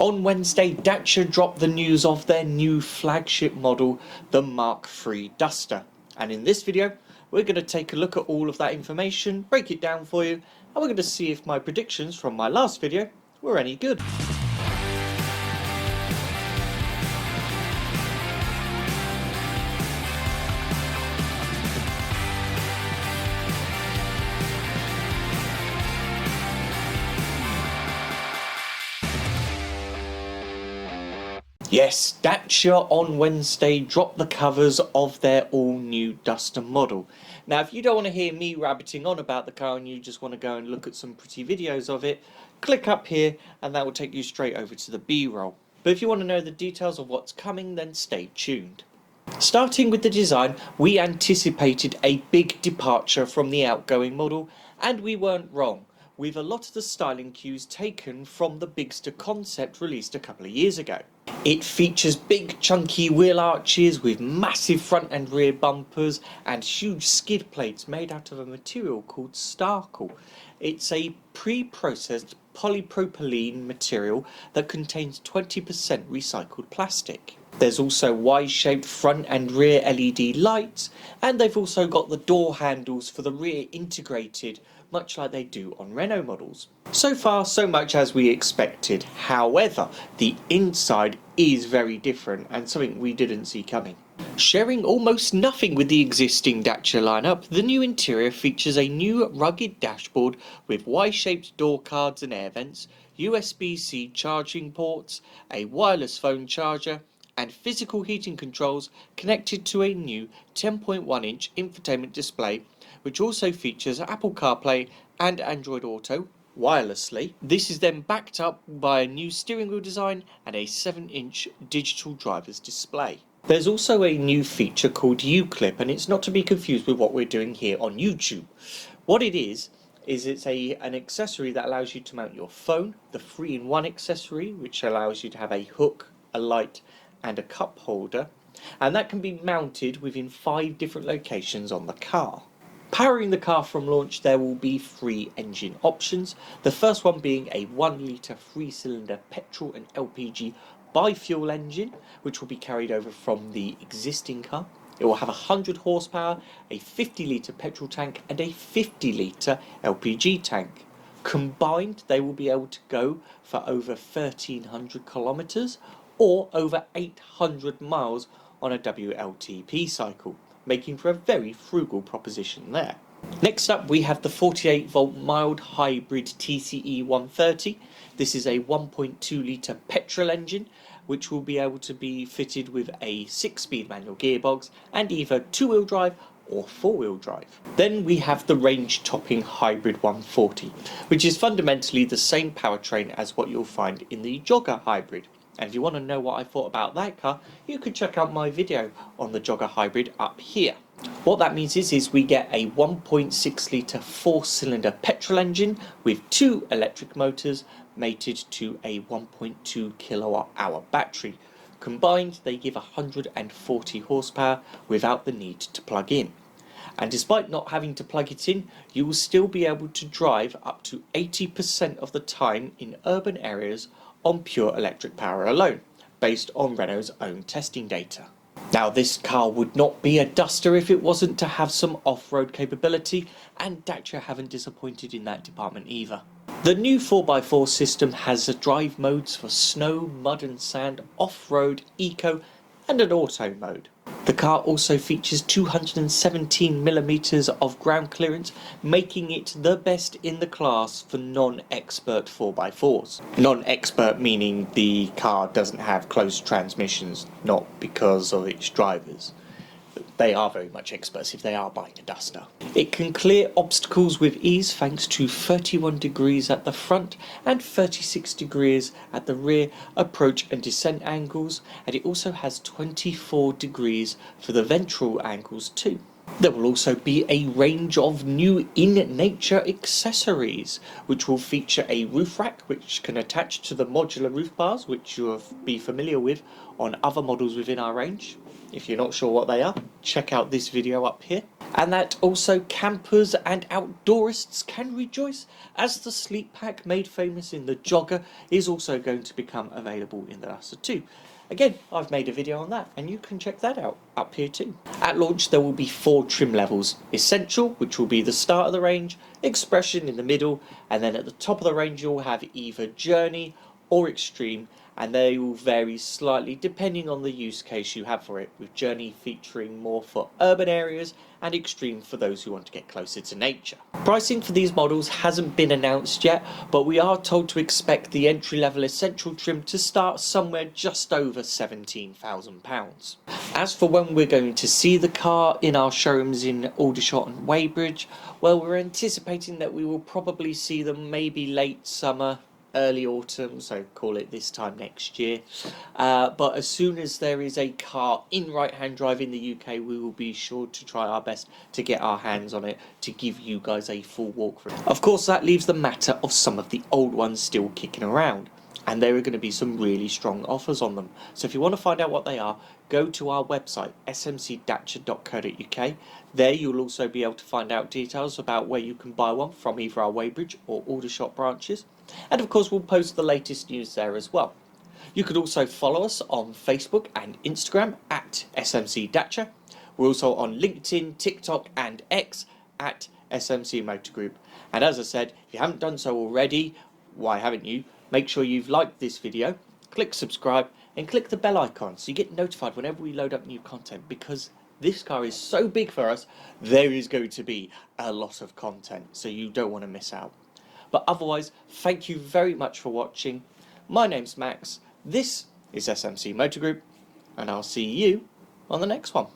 On Wednesday, Dacia dropped the news of their new flagship model, the Mark III Duster. And in this video, we're going to take a look at all of that information, break it down for you, and we're going to see if my predictions from my last video were any good. Yes, Dacia on Wednesday dropped the covers of their all-new Duster model. Now, if you don't want to hear me rabbiting on about the car and you just want to go and look at some pretty videos of it, click up here and that will take you straight over to the B-roll. But if you want to know the details of what's coming, then stay tuned. Starting with the design, we anticipated a big departure from the outgoing model, and we weren't wrong, with a lot of the styling cues taken from the Bigster concept released a couple of years ago. It features big chunky wheel arches with massive front and rear bumpers and huge skid plates made out of a material called Starkle. It's a pre-processed polypropylene material that contains 20% recycled plastic. There's also Y-shaped front and rear LED lights, and they've also got the door handles for the rear integrated, much like they do on Renault models. So far, so much as we expected. However, the inside is very different and something we didn't see coming. Sharing almost nothing with the existing Dacia lineup, the new interior features a new rugged dashboard with Y-shaped door cards and air vents, USB-C charging ports, a wireless phone charger, and physical heating controls connected to a new 10.1-inch infotainment display, which also features Apple CarPlay and Android Auto wirelessly. This is then backed up by a new steering wheel design and a 7-inch digital driver's display. There's also a new feature called Youclip, and it's not to be confused with what we're doing here on YouTube. What it is it's an accessory that allows you to mount your phone, the 3-in-1 accessory, which allows you to have a hook, a light, and a cup holder, and that can be mounted within 5 different locations on the car. Powering the car from launch, there will be 3 engine options, the first one being a 1-litre 3-cylinder petrol and LPG bi-fuel engine, which will be carried over from the existing car. It will have 100 horsepower, a 50-litre petrol tank and a 50-litre LPG tank. Combined, they will be able to go for over 1,300 kilometres or over 800 miles on a WLTP cycle, making for a very frugal proposition there. Next up, we have the 48-volt mild hybrid TCE 130. This is a 1.2 litre petrol engine, which will be able to be fitted with a 6-speed manual gearbox and either 2-wheel drive or 4-wheel drive. Then we have the range-topping hybrid 140, which is fundamentally the same powertrain as what you'll find in the Jogger hybrid. And if you want to know what I thought about that car, you can check out my video on the Jogger hybrid up here. What that means is we get a 1.6 litre 4-cylinder petrol engine with 2 electric motors mated to a 1.2 kilowatt hour battery. Combined, they give 140 horsepower without the need to plug in. And despite not having to plug it in, you will still be able to drive up to 80% of the time in urban areas on pure electric power alone, based on Renault's own testing data. Now, this car would not be a Duster if it wasn't to have some off-road capability, and Dacia haven't disappointed in that department either. The new 4x4 system has drive modes for snow, mud and sand, off-road, eco and an auto mode. The car also features 217mm of ground clearance, making it the best in the class for non-expert 4x4s. Non-expert meaning the car doesn't have closed transmissions, not because of its drivers. They are very much experts if they are buying a Duster. It can clear obstacles with ease thanks to 31 degrees at the front and 36 degrees at the rear approach and descent angles, and it also has 24 degrees for the ventral angles too. There will also be a range of new in-nature accessories, which will feature a roof rack which can attach to the modular roof bars, which you'll be familiar with on other models within our range. If you're not sure what they are, check out this video up here. and that also campers and outdoorists can rejoice, as the sleep pack made famous in the Jogger is also going to become available in the Duster 2. Again, I've made a video on that and you can check that out up here too. At launch there will be 4 trim levels: Essential, which will be the start of the range, Expression in the middle, and then at the top of the range you'll have either Journey or Extreme, and they will vary slightly depending on the use case you have for it, with Journey featuring more for urban areas and Extreme for those who want to get closer to nature. Pricing for these models hasn't been announced yet, but we are told to expect the entry-level Essential trim to start somewhere just over £17,000. As for when we're going to see the car in our showrooms in Aldershot and Weybridge, well, we're anticipating that we will probably see them maybe late summer, early autumn, so call it this time next year. But as soon as there is a car in right-hand drive in the UK, we will be sure to try our best to get our hands on it to give you guys a full walkthrough. Of course, that leaves the matter of some of the old ones still kicking around, and there are going to be some really strong offers on them. So if you want to find out what they are, go to our website, smcdacia.co.uk. There you'll also be able to find out details about where you can buy one from either our Weybridge or Aldershot branches. And of course we'll post the latest news there as well. You could also follow us on Facebook and Instagram at SMC DACIA. We're also on LinkedIn, TikTok and X at SMC Motor Group. And as I said, if you haven't done so already, why haven't you? Make sure you've liked this video, click subscribe and click the bell icon so you get notified whenever we load up new content, because this car is so big for us, there is going to be a lot of content, so you don't want to miss out. But otherwise, thank you very much for watching. My name's Max, this is SMC Motor Group, and I'll see you on the next one.